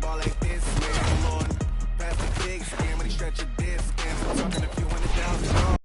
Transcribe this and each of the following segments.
ball like this, man, Lord. Pass the big skin when he stretch a disc, and I'm talking a few $100,000.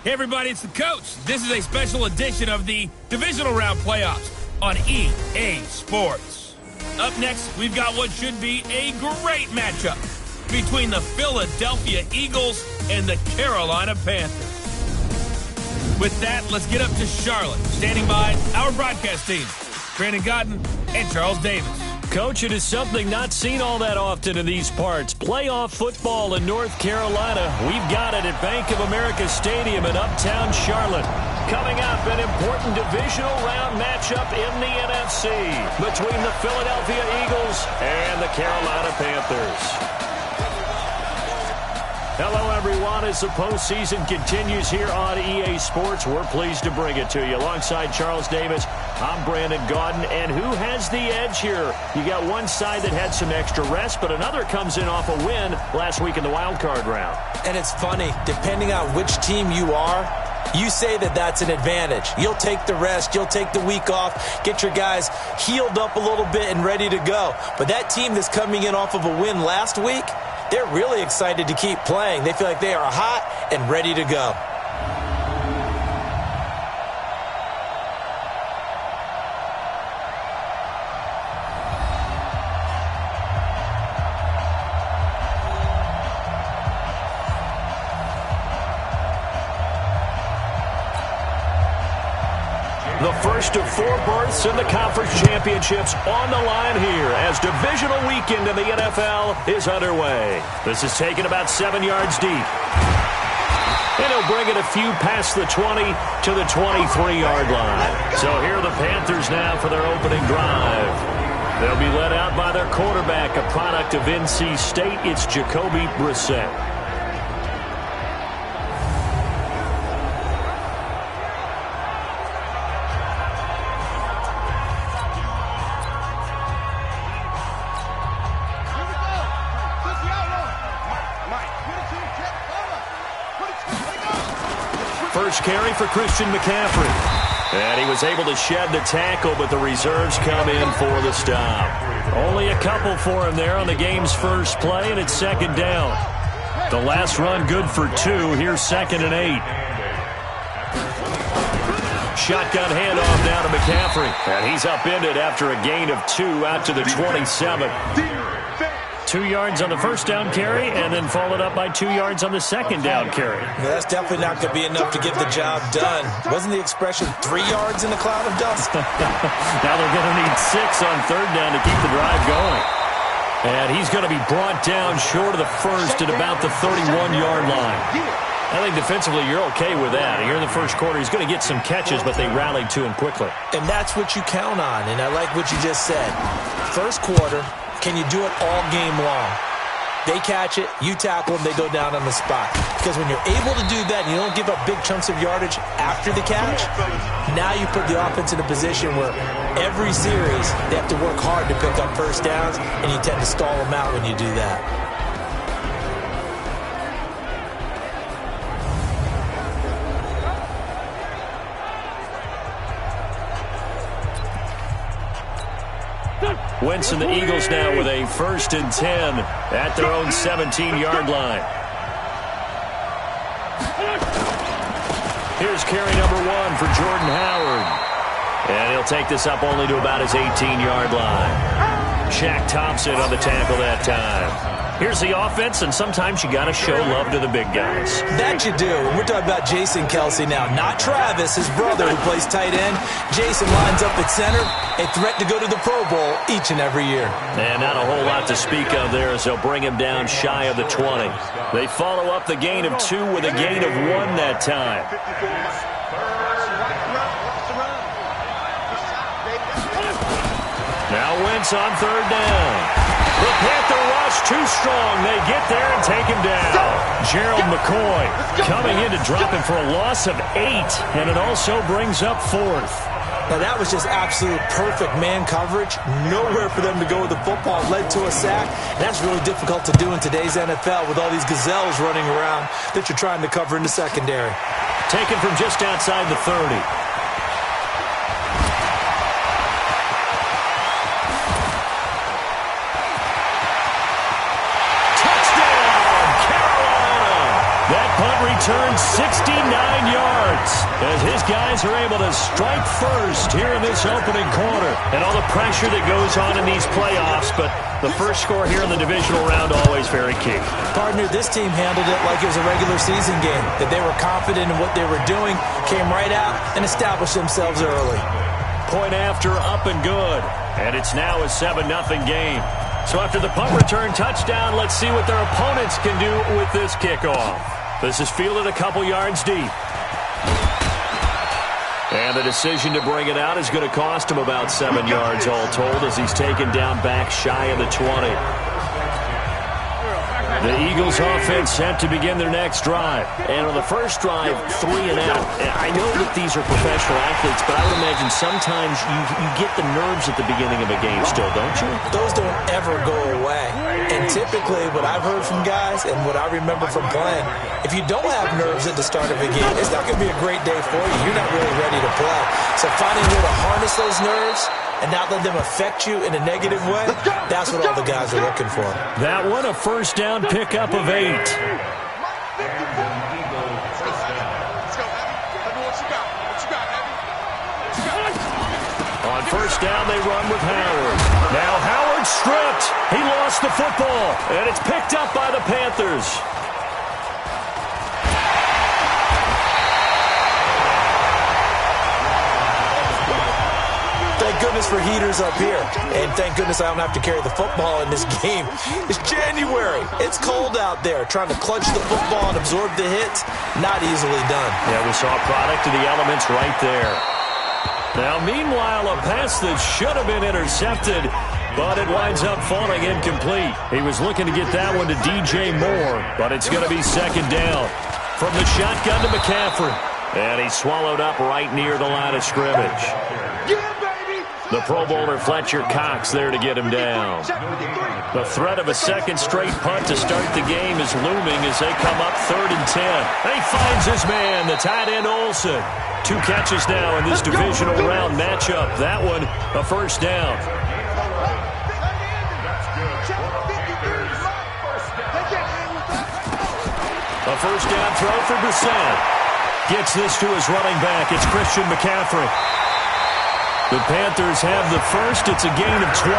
Hey everybody, it's the coach. This is a special edition of the divisional round playoffs on EA Sports. Up next, we've got what should be a great matchup between the Philadelphia Eagles and the Carolina Panthers. With that, let's get up to Charlotte. Standing by, our broadcast team, Brandon Godden and Charles Davis. Coach, it is something not seen all that often in these parts. Playoff football in North Carolina. We've got it at Bank of America Stadium in uptown Charlotte. Coming up, an important divisional round matchup in the NFC between the Philadelphia Eagles and the Carolina Panthers. Hello, everyone. As the postseason continues here on EA Sports, we're pleased to bring it to you. Alongside Charles Davis, I'm Brandon Gaudin. And who has the edge here? You got one side that had some extra rest, but another comes in off a win last week in the wild card round. And it's funny, depending on which team you are, you say that that's an advantage. You'll take the rest, you'll take the week off, get your guys healed up a little bit and ready to go. But that team that's coming in off of a win last week, they're really excited to keep playing. They feel like they are hot and ready to go. The first of four berths in the conference championships on the line here as divisional weekend in the NFL is underway. This is taken about 7 yards deep. And he'll bring it a few past the 20 to the 23-yard line. So here are the Panthers now for their opening drive. They'll be led out by their quarterback, a product of NC State. It's Jacoby Brissett. first carry for Christian McCaffrey. And he was able to shed the tackle, but the reserves come in for the stop. Only a couple for him there on the game's first play, and it's second down. The last run good for 2. Here's 2nd and 8. Shotgun handoff now to McCaffrey. And he's upended after a gain of 2 out to the 27. 2 yards on the first down carry, and then followed up by 2 yards on the second down carry. Well, that's definitely not going to be enough to get the job done. Wasn't the expression 3 yards in a cloud of dust? Now they're going to need 6 on third down to keep the drive going. And he's going to be brought down short of the first at about the 31-yard line. I think defensively you're okay with that. Here in the first quarter, he's going to get some catches, but they rallied to him quickly. And that's what you count on, and I like what you just said. First quarter, can you do it all game long? They catch it, you tackle them, they go down on the spot. Because when you're able to do that and you don't give up big chunks of yardage after the catch, now you put the offense in a position where every series they have to work hard to pick up first downs, and you tend to stall them out when you do that. Wentz and the Eagles now with a 1st and 10 at their own 17-yard line. Here's carry number 1 for Jordan Howard. And he'll take this up only to about his 18-yard line. Shaq Thompson on the tackle that time. Here's the offense, and sometimes you got to show love to the big guys. That you do. We're talking about Jason Kelsey now, not Travis, his brother who plays tight end. Jason lines up at center, a threat to go to the Pro Bowl each and every year. And not a whole lot to speak of there as they'll bring him down shy of the 20. They follow up the gain of 2 with a gain of 1 that time. Now Wentz on third down. The Panther rush too strong. They get there and take him down. Gerald McCoy coming in to drop him for a loss of 8, and it also brings up 4th. Now that was just absolute perfect man coverage. Nowhere for them to go with the football. Led to a sack. And that's really difficult to do in today's NFL with all these gazelles running around that you're trying to cover in the secondary. Taken from just outside the 30. Returns 69 yards as his guys are able to strike first here in this opening quarter. And all the pressure that goes on in these playoffs, but the first score here in the divisional round always very key. Partner, this team handled it like it was a regular season game, that they were confident in what they were doing, came right out and established themselves early. Point after, up and good. And it's now a 7-0 game. So after the punt return touchdown, let's see what their opponents can do with this kickoff. This is fielded a couple yards deep. And the decision to bring it out is going to cost him about 7 yards all told as he's taken down back shy of the 20. The Eagles offense set to begin their next drive. And on the first drive, 3 and out. I know that these are professional athletes, but I would imagine sometimes you get the nerves at the beginning of a game still, don't you? Those don't ever go away. And typically what I've heard from guys and what I remember from playing, if you don't have nerves at the start of a game, it's not going to be a great day for you. You're not really ready to play. So finding a way to harness those nerves and not let them affect you in a negative way, that's what all the guys are looking for. That one, a first down pickup of 8. On first down, they run with Howard. Now Howard stripped. He lost the football, and it's picked up by the Panthers. Thank goodness for heaters up here. And thank goodness I don't have to carry the football in this game. It's January. It's cold out there. Trying to clutch the football and absorb the hits, not easily done. Yeah, we saw a product of the elements right there. Now, meanwhile, a pass that should have been intercepted, but it winds up falling incomplete. He was looking to get that one to DJ Moore, but it's going to be second down. From the shotgun to McCaffrey. And he's swallowed up right near the line of scrimmage. The Pro Bowler Fletcher Cox there to get him down. The threat of a second straight punt to start the game is looming as they come up 3rd and 10. He finds his man, the tight end Olsen. 2 catches now in this divisional round matchup. That one, a first down. A first down throw for Brissett. Gets this to his running back. It's Christian McCaffrey. The Panthers have the first. It's a gain of 12.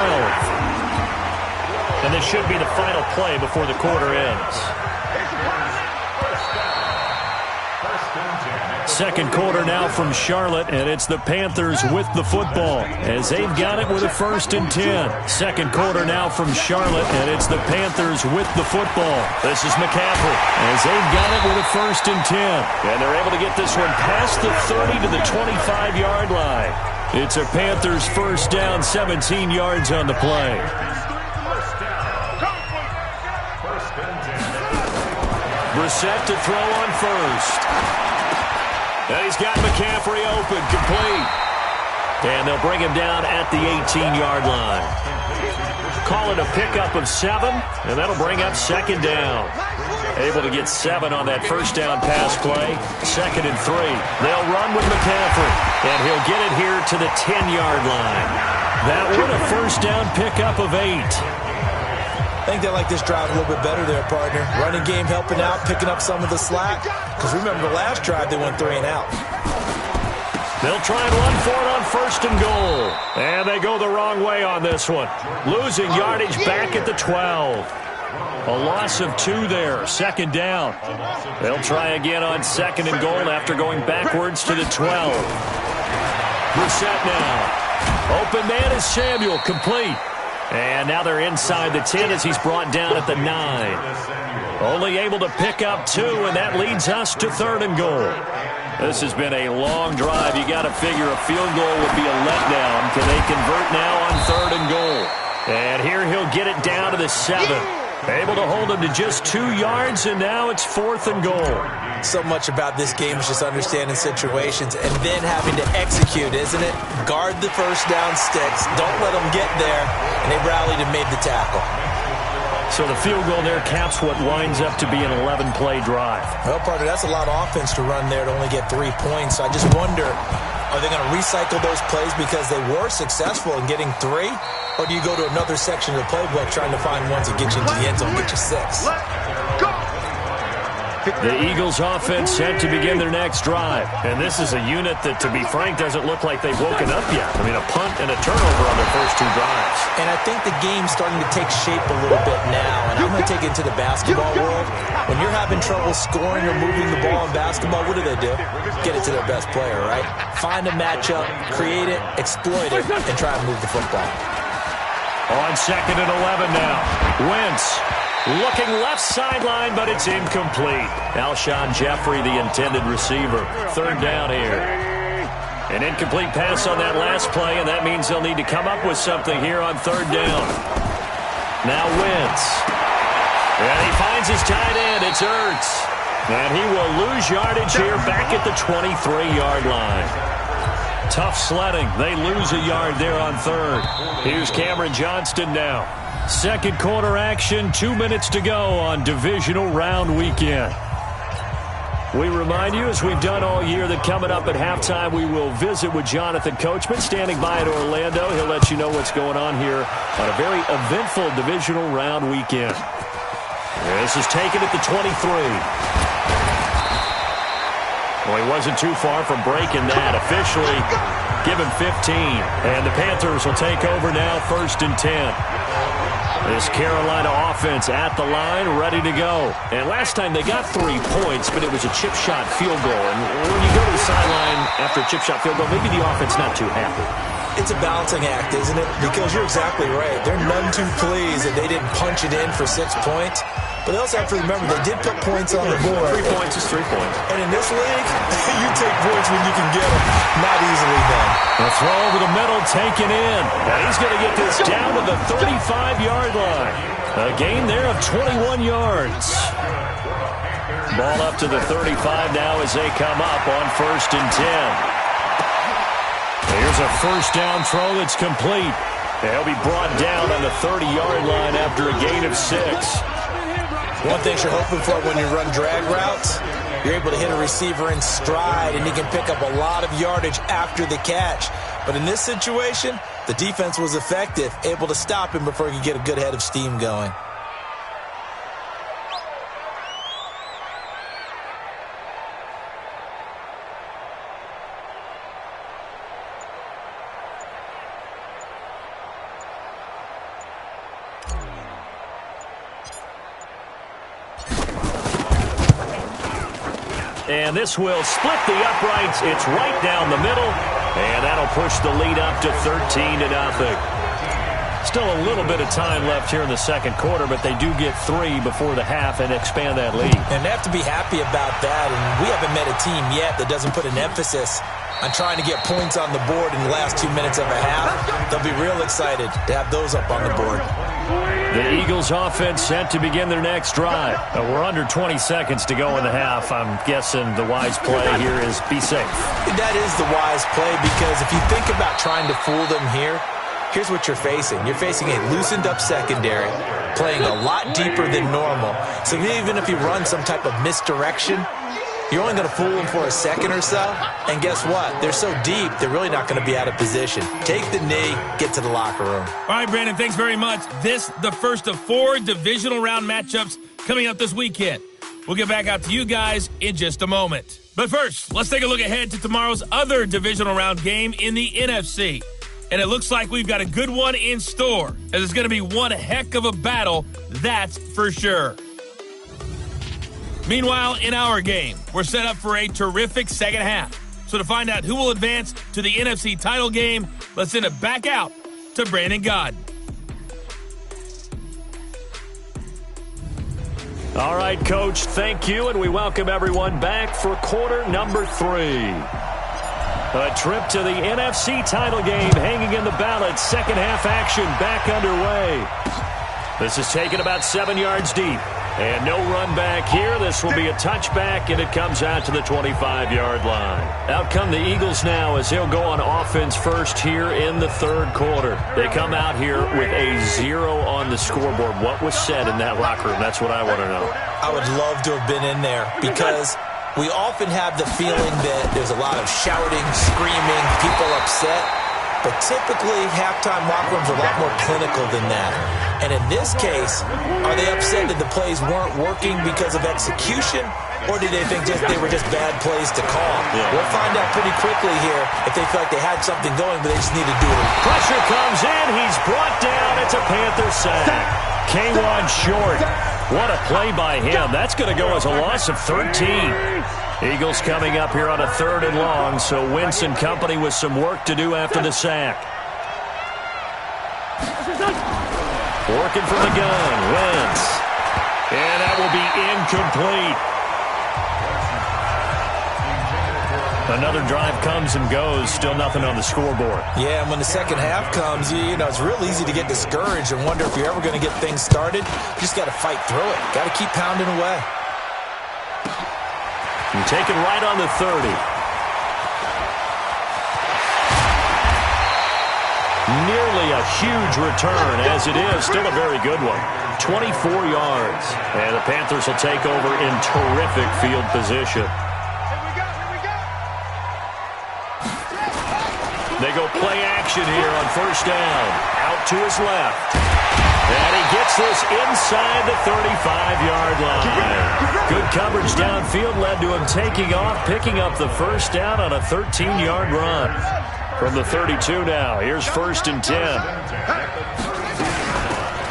And this should be the final play before the quarter ends. Second quarter now from Charlotte, and it's the Panthers with the football as they've got it with a 1st and 10. Second quarter now from Charlotte, and it's the Panthers with the football. This is McCaffrey as they've got it with a 1st and 10. And they're able to get this one past the 30 to the 25-yard line. It's a Panthers first down, 17 yards on the play. Brissett to throw on first. And he's got McCaffrey open, complete. And they'll bring him down at the 18-yard line. Call it a pickup of 7, and that'll bring up 2nd down. Able to get 7 on that first down pass play. 2nd and 3. They'll run with McCaffrey, and he'll get it here to the 10-yard line. That one a first down pickup of 8. I think they like this drive a little bit better there, partner. Running game helping out, picking up some of the slack. Because remember, the last drive, they went 3 and out. They'll try and run for it on 1st and goal. And they go the wrong way on this one. Losing yardage back at the 12. A loss of 2 there, 2nd down. They'll try again on 2nd and goal after going backwards to the 12. Brissett now. Open man is Samuel, complete. And now they're inside the 10 as he's brought down at the 9. Only able to pick up 2, and that leads us to 3rd and goal. This has been a long drive. You got to figure a field goal would be a letdown. Can they convert now on 3rd and goal? And here he'll get it down to the 7. Able to hold him to just 2 yards, and now it's 4th and goal. So much about this game is just understanding situations and then having to execute, isn't it? Guard the first down sticks. Don't let them get there. And they rallied and made the tackle. So the field goal there caps what winds up to be an 11-play drive. Well, partner, that's a lot of offense to run there to only get 3 points. I just wonder, are they going to recycle those plays because they were successful in getting 3? Or do you go to another section of the playbook trying to find ones that get you into the end zone and get you 6? The Eagles offense set to begin their next drive. And this is a unit that, to be frank, doesn't look like they've woken up yet. I mean, a punt and a turnover on their first 2 drives. And I think the game's starting to take shape a little bit now. And I'm going to take it to the basketball world. When you're having trouble scoring or moving the ball in basketball, what do? Get it to their best player, right? Find a matchup, create it, exploit it, and try to move the football. On 2nd and 11 now. Wentz. Looking left sideline, but it's incomplete. Alshon Jeffrey, the intended receiver. 3rd down here. An incomplete pass on that last play, and that means they'll need to come up with something here on 3rd down. Now Wentz. And he finds his tight end. It's Ertz. And he will lose yardage here back at the 23-yard line. Tough sledding. They lose a yard there on 3rd. Here's Cameron Johnston now. Second quarter action, 2 minutes to go on divisional round weekend. We remind you, as we've done all year, that coming up at halftime, we will visit with Jonathan Coachman standing by in Orlando. He'll let you know what's going on here on a very eventful divisional round weekend. This is taken at the 23. Well, he wasn't too far from breaking that. Officially, give him 15. And the Panthers will take over now, 1st and 10. This Carolina offense at the line, ready to go. And last time they got 3 points, but it was a chip shot field goal. And when you go to the sideline after a chip shot field goal, maybe the offense not too happy. It's a balancing act, isn't it? Because you're exactly right. They're none too pleased that they didn't punch it in for 6 points. But they also have to remember they did put points on the board. 3 points is 3 points. And in this league, you take points when you can get them. Not easily done. A throw over the middle taken in. And he's going to get this down to the 35-yard line. A gain there of 21 yards. Ball up to the 35 now as they come up on 1st and 10. Here's a first down throw that's complete. He'll be brought down on the 30-yard line after a gain of 6. One thing you're hoping for when you run drag routes, you're able to hit a receiver in stride, and he can pick up a lot of yardage after the catch. But in this situation, the defense was effective, able to stop him before he could get a good head of steam going. And this will split the uprights. It's right down the middle. And that'll push the lead up to 13-0. Still a little bit of time left here in the second quarter, but they do get 3 before the half and expand that lead. And they have to be happy about that. And we haven't met a team yet that doesn't put an emphasis on trying to get points on the board in the last 2 minutes of a half. They'll be real excited to have those up on the board. The Eagles offense set to begin their next drive. We're under 20 seconds to go in the half. I'm guessing the wise play here is be safe. That is the wise play, because if you think about trying to fool them here, here's what you're facing. You're facing a loosened up secondary, playing a lot deeper than normal. So even if you run some type of misdirection, you're only going to fool them for a second or so. And guess what? They're so deep, they're really not going to be out of position. Take the knee, get to the locker room. All right, Brandon, thanks very much. This, the first of 4 divisional round matchups coming up this weekend. We'll get back out to you guys in just a moment. But first, let's take a look ahead to tomorrow's other divisional round game in the NFC. And it looks like we've got a good one in store, as it's going to be one heck of a battle, that's for sure. Meanwhile, in our game, we're set up for a terrific second half. So to find out who will advance to the NFC title game, let's send it back out to Brandon Gaudin. All right, Coach, thank you, and we welcome everyone back for quarter number 3. A trip to the NFC title game hanging in the balance. Second half action back underway. This is taken about 7 yards deep. And no run back here. This will be a touchback, and it comes out to the 25-yard line. Out come the Eagles now as they'll go on offense first here in the third quarter. They come out here with a 0 on the scoreboard. What was said in that locker room? That's what I want to know. I would love to have been in there, because we often have the feeling that there's a lot of shouting, screaming, people upset. But typically, halftime locker rooms are a lot more clinical than that. And in this case, are they upset that the plays weren't working because of execution? Or did they think they were just bad plays to call? Yeah. We'll find out pretty quickly here if they feel like they had something going, but they just need to do it. Pressure comes in. He's brought down. It's a Panther sack. K1 short. What a play by him. That's going to go as a loss of 13. Eagles coming up here on a 3rd and long, so Wentz and company with some work to do after the sack. Working from the gun, Wentz. And that will be incomplete. Another drive comes and goes, still nothing on the scoreboard. Yeah, and when the second half comes, you know, it's real easy to get discouraged and wonder if you're ever going to get things started. You just got to fight through it. Got to keep pounding away. And taken right on the 30. Nearly a huge return, as it is. Still a very good one. 24 yards. And the Panthers will take over in terrific field position. They go play action here on first down. Out to his left. And he gets this inside the 35-yard line. Good coverage downfield led to him taking off, picking up the first down on a 13-yard run. From the 32 now, here's 1st and 10.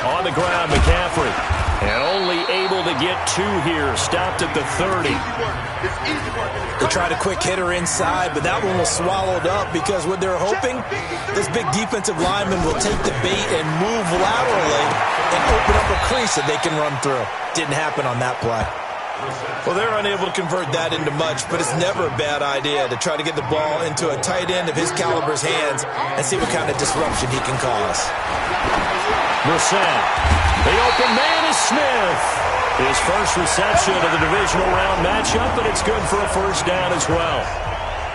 On the ground, McCaffrey. And only able to get 2 here. Stopped at the 30. They tried a quick hitter inside, but that one was swallowed up because what they're hoping, this big defensive lineman will take the bait and move laterally and open up a crease that they can run through. Didn't happen on that play. Well, they're unable to convert that into much, but it's never a bad idea to try to get the ball into a tight end of his caliber's hands and see what kind of disruption he can cause. Brissett. The open man is Smith. His first reception of the divisional round matchup, but it's good for a first down as well.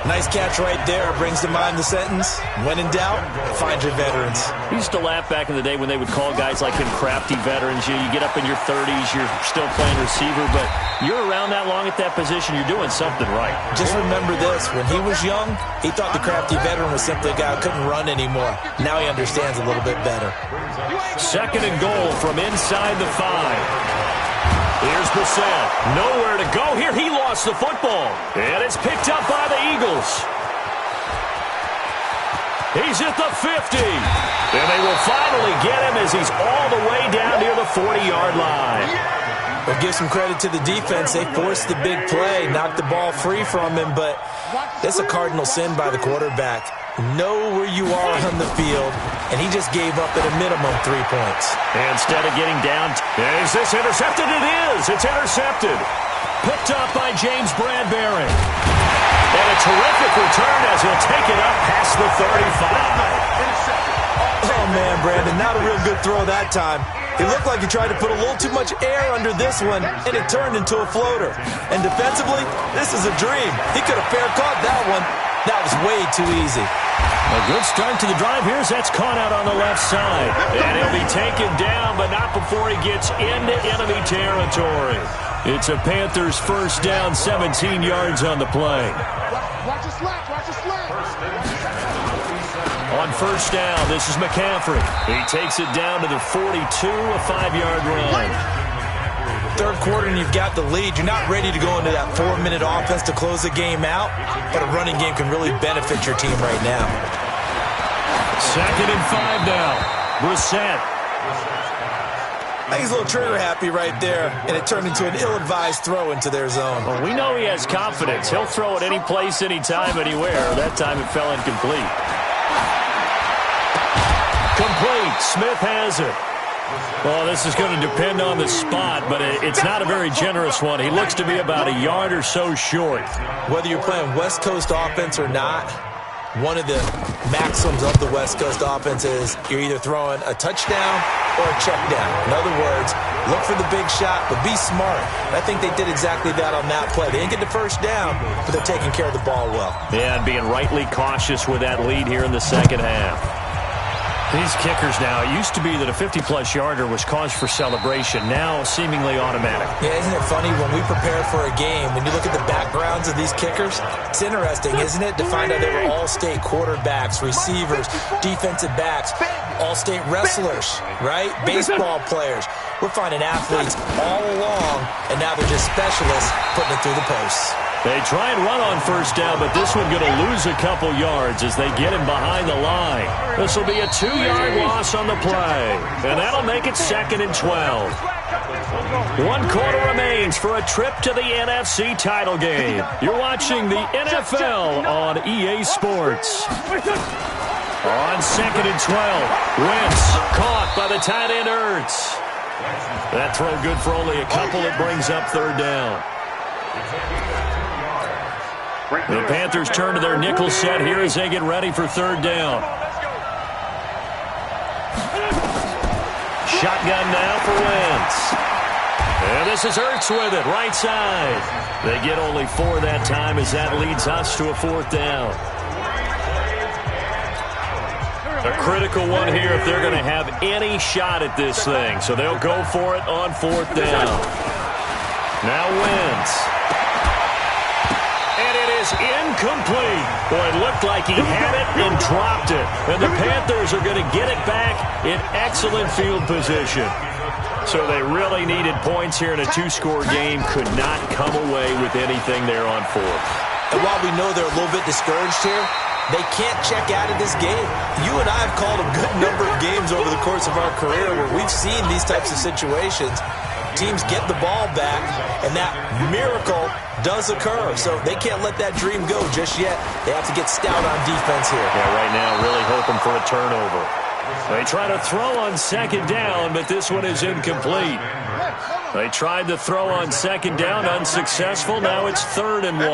Nice catch right there. Brings to mind the sentence, when in doubt, find your veterans. We used to laugh back in the day when they would call guys like him crafty veterans. You get up in your 30s, you're still playing receiver, but you're around that long at that position, you're doing something right. Just remember this. When he was young, he thought the crafty veteran was simply a guy who couldn't run anymore. Now he understands a little bit better. Second and goal from inside the 5. Here's Brissett. Nowhere to go here. He lost the football. And it's picked up by the Eagles. He's at the 50. And they will finally get him as he's all the way down near the 40-yard line. But give some credit to the defense. They forced the big play, knocked the ball free from him, but that's a cardinal sin by the quarterback. Know where you are on the field, and he just gave up at a minimum 3 points. And instead of getting down, is this intercepted? It is. It's intercepted. Picked up by James Bradbury. And a terrific return as he'll take it up past the 35. Oh, man, Brandon, not a real good throw that time. It looked like he tried to put a little too much air under this one, and it turned into a floater. And defensively, this is a dream. He could have fair caught that one. That was way too easy. A good start to the drive here as that's caught out on the left side. And he'll be taken down, but not before he gets into enemy territory. It's a Panthers first down, 17 yards on the play. Watch your slack, watch your slack. On first down, this is McCaffrey. He takes it down to the 42, a 5-yard run. Third quarter and you've got the lead. You're not ready to go into that 4-minute offense to close the game out, but a running game can really benefit your team right now. Second and 5 now. Brissett. I think he's a little trigger happy right there, and it turned into an ill-advised throw into their zone. Well, we know he has confidence. He'll throw it any place, anytime, anywhere. That time it fell incomplete. Complete. Smith has it. Well, this is going to depend on the spot, but it's not a very generous one. He looks to be about a yard or so short. Whether you're playing West Coast offense or not, one of the maxims of the West Coast offense is you're either throwing a touchdown or a check down. In other words, look for the big shot, but be smart. I think they did exactly that on that play. They didn't get the first down, but they're taking care of the ball well. Yeah, and being rightly cautious with that lead here in the second half. These kickers now, it used to be that a 50-plus yarder was cause for celebration, now seemingly automatic. Yeah, isn't it funny when we prepare for a game, when you look at the backgrounds of these kickers, it's interesting, isn't it, to find out they were all-state quarterbacks, receivers, defensive backs, all-state wrestlers, right? Baseball players. We're finding athletes all along, and now they're just specialists putting it through the posts. They try and run on first down, but this one going to lose a couple yards as they get him behind the line. This will be a 2-yard loss on the play, and that'll make it second and 12. 1 quarter remains for a trip to the NFC title game. You're watching the NFL on EA Sports. On second and 12, Wentz caught by the tight end Ertz. That throw good for only a couple. It brings up third down. The Panthers turn to their nickel set here as they get ready for third down. Shotgun now for Wentz. And this is Ertz with it, right side. They get only 4 that time as that leads us to a fourth down. A critical one here if they're going to have any shot at this thing. So they'll go for it on fourth down. Now Wentz. And it is incomplete. Boy, it looked like he had it and dropped it. And the Panthers are going to get it back in excellent field position. So they really needed points here in a 2-score game. Could not come away with anything there on fourth. And while we know they're a little bit discouraged here, they can't check out of this game. You and I have called a good number of games over the course of our career where we've seen these types of situations. Teams get the ball back, and that miracle does occur. So they can't let that dream go just yet. They have to get stout on defense here. Yeah, right now really hoping for a turnover. They try to throw on second down, but this one is incomplete. They tried to throw on second down, unsuccessful. Now it's 3rd and 1.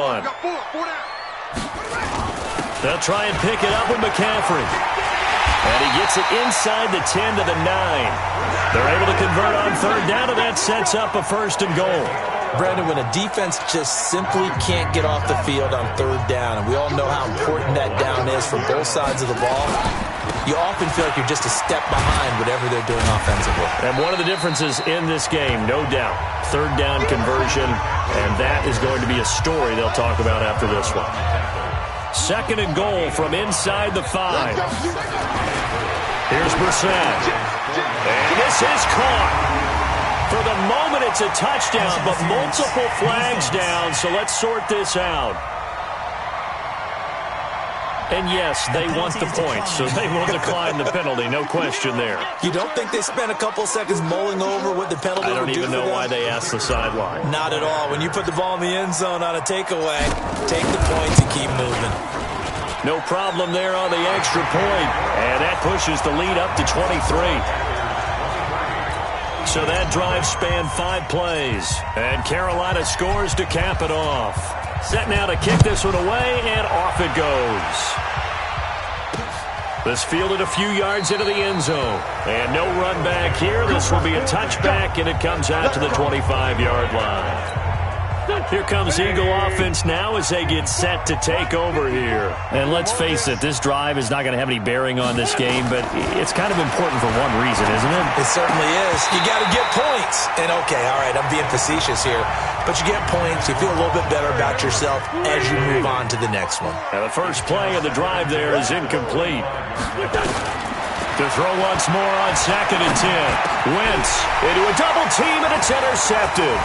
They'll try and pick it up with McCaffrey. And he gets it inside the 10 to the 9. They're able to convert on third down, and that sets up a 1st and goal. Brandon, when a defense just simply can't get off the field on third down, and we all know how important that down is for both sides of the ball, you often feel like you're just a step behind whatever they're doing offensively. And one of the differences in this game, no doubt, third down conversion, and that is going to be a story they'll talk about after this one. Second and goal from inside the 5. Here's Brissett. And this is caught. For the moment, it's a touchdown, but multiple flags down, so let's sort this out. And yes, they want the points, so they will decline the penalty, no question there. You don't think they spent a couple seconds mulling over what the penalty would do for them? I don't even know why they asked the sideline. Not at all. When you put the ball in the end zone on a takeaway, take the points and keep moving. No problem there on the extra point, and that pushes the lead up to 23. So that drive spanned 5 plays, and Carolina scores to cap it off. Set now to kick this one away, and off it goes. This fielded a few yards into the end zone, and no run back here. This will be a touchback, and it comes out to the 25-yard line. Here comes Eagle offense now as they get set to take over here. And let's face it, this drive is not going to have any bearing on this game, but it's kind of important for one reason, isn't it? It certainly is. You got to get points. And okay, all right, I'm being facetious here, but you get points, you feel a little bit better about yourself as you move on to the next one. And the first play of the drive there is incomplete. To throw once more on 2nd and 10. Wentz into a double team, and it's intercepted.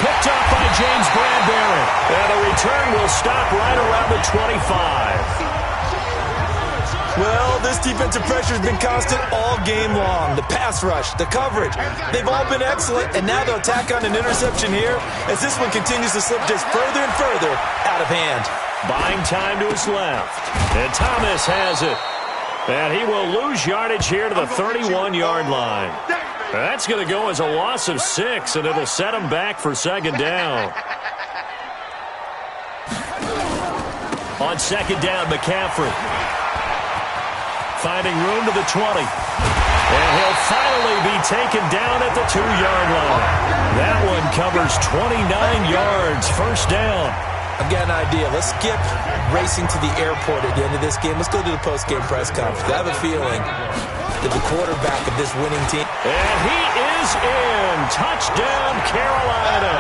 Picked up by James Bradbury. And the return will stop right around the 25. Well, this defensive pressure has been constant all game long. The pass rush, the coverage, they've all been excellent, and now they'll tack on an interception here as this one continues to slip just further and further out of hand. Buying time to his left. And Thomas has it. And he will lose yardage here to the 31-yard line. That's going to go as a loss of 6, and it'll set him back for 2nd down. On 2nd down, McCaffrey. Finding room to the 20. And he'll finally be taken down at the 2-yard line. That one covers 29 yards, 1st down. I've got an idea. Let's skip racing to the airport at the end of this game. Let's go to the post-game press conference. I have a feeling that the quarterback of this winning team... And he is in. Touchdown, Carolina.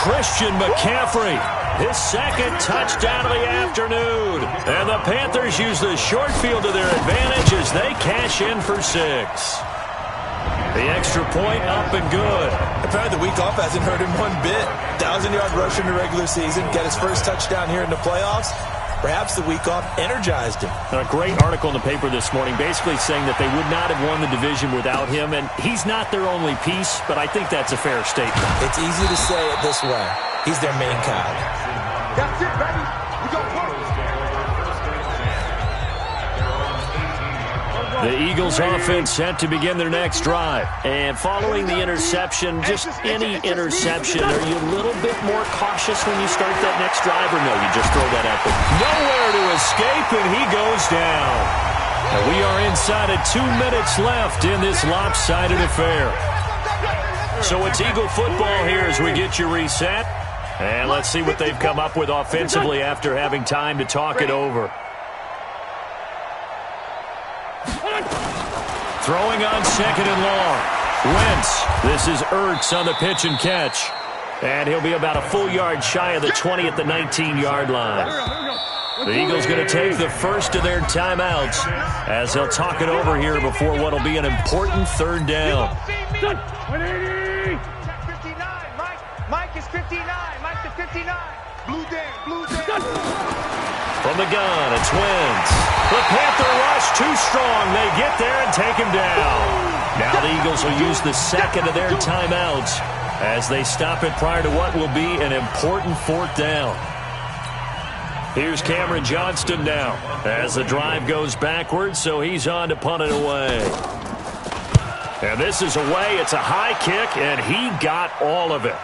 Christian McCaffrey, his 2nd touchdown of the afternoon. And the Panthers use the short field to their advantage as they cash in for 6. The extra point up and good. Apparently the week off hasn't hurt him one bit. 1,000-yard rusher in the regular season. Got his first touchdown here in the playoffs. Perhaps the week off energized him. A great article in the paper this morning basically saying that they would not have won the division without him. And he's not their only piece, but I think that's a fair statement. It's easy to say it this way. He's their main cog. That's it, baby. We go first. The Eagles offense set to begin their next drive. And following the interception, just any interception, are you a little bit more cautious when you start that next drive, or no, you just throw that at them? Nowhere to escape, and he goes down. And we are inside of 2 minutes left in this lopsided affair. So it's Eagle football here as we get you reset. And let's see what they've come up with offensively after having time to talk it over. Throwing on 2nd and long. Wentz. This is Ertz on the pitch and catch. And he'll be about a full yard shy of the 20 at the 19-yard line. The Eagles going to take the first of their timeouts as they'll talk it over here before what will be an important 3rd down. Mike is 59. Mike to 59. Blue Dan. From the gun, it's Wentz. The Panther rush too strong. They get there and take him down. Now the Eagles will use the 2nd of their timeouts as they stop it prior to what will be an important 4th down. Here's Cameron Johnston now as the drive goes backwards, so he's on to punt it away. And this is away. It's a high kick, and he got all of it.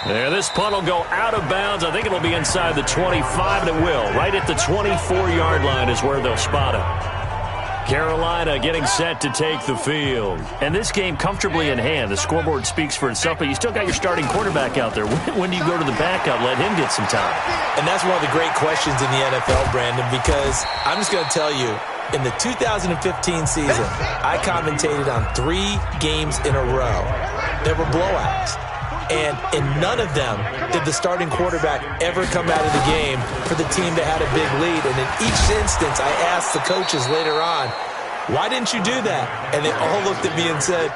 And this punt will go out of bounds. I think it'll be inside the 25, and it will. Right at the 24-yard line is where they'll spot it. Carolina getting set to take the field. And this game comfortably in hand. The scoreboard speaks for itself, but you still got your starting quarterback out there. When do you go to the backup, let him get some time? And that's one of the great questions in the NFL, Brandon, because I'm just going to tell you, in the 2015 season, I commentated on 3 games in a row. There were blowouts. And in none of them did the starting quarterback ever come out of the game for the team that had a big lead. And in each instance, I asked the coaches later on, why didn't you do that? And they all looked at me and said,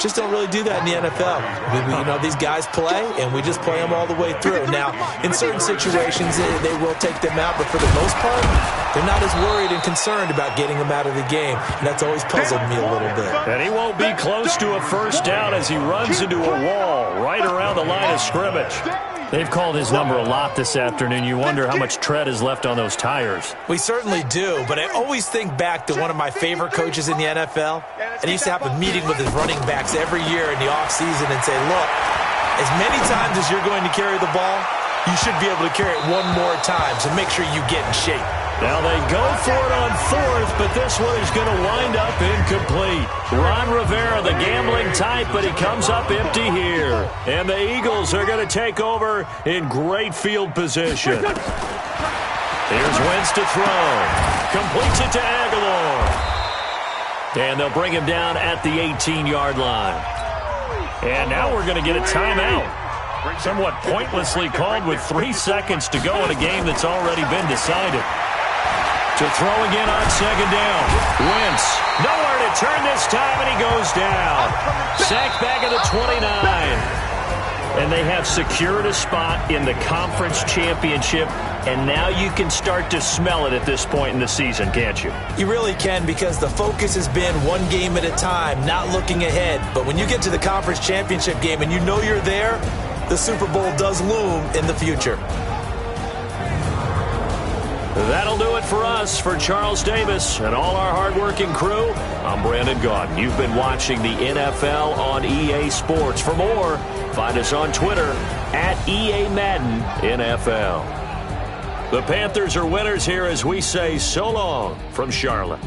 just don't really do that in the NFL. You know, these guys play, and we just play them all the way through. Now, in certain situations, they will take them out, but for the most part, they're not as worried and concerned about getting them out of the game. And that's always puzzled me a little bit. And he won't be close to a first down as he runs into a wall right around the line of scrimmage. They've called his number a lot this afternoon. You wonder how much tread is left on those tires. We certainly do, but I always think back to one of my favorite coaches in the NFL. And he used to have a meeting with his running backs every year in the offseason and say, look, as many times as you're going to carry the ball, you should be able to carry it one more time, so make sure you get in shape. Now they go for it on 4th, but this one is going to wind up incomplete. Ron Rivera, the gambling type, but he comes up empty here. And the Eagles are going to take over in great field position. Here's Wentz to throw. Completes it to Aguilar. And they'll bring him down at the 18-yard line. And now we're going to get a timeout. Somewhat pointlessly called with 3 seconds to go in a game that's already been decided. To throw again on 2nd down. Wentz, nowhere to turn this time, and he goes down. Sacked back at the 29. And they have secured a spot in the conference championship, and now you can start to smell it at this point in the season, can't you? You really can, because the focus has been one game at a time, not looking ahead. But when you get to the conference championship game and you know you're there, the Super Bowl does loom in the future. That'll do it for us. For Charles Davis and all our hardworking crew, I'm Brandon Gaudin. You've been watching the NFL on EA Sports. For more, find us on Twitter at EA Madden NFL. The Panthers are winners here as we say so long from Charlotte.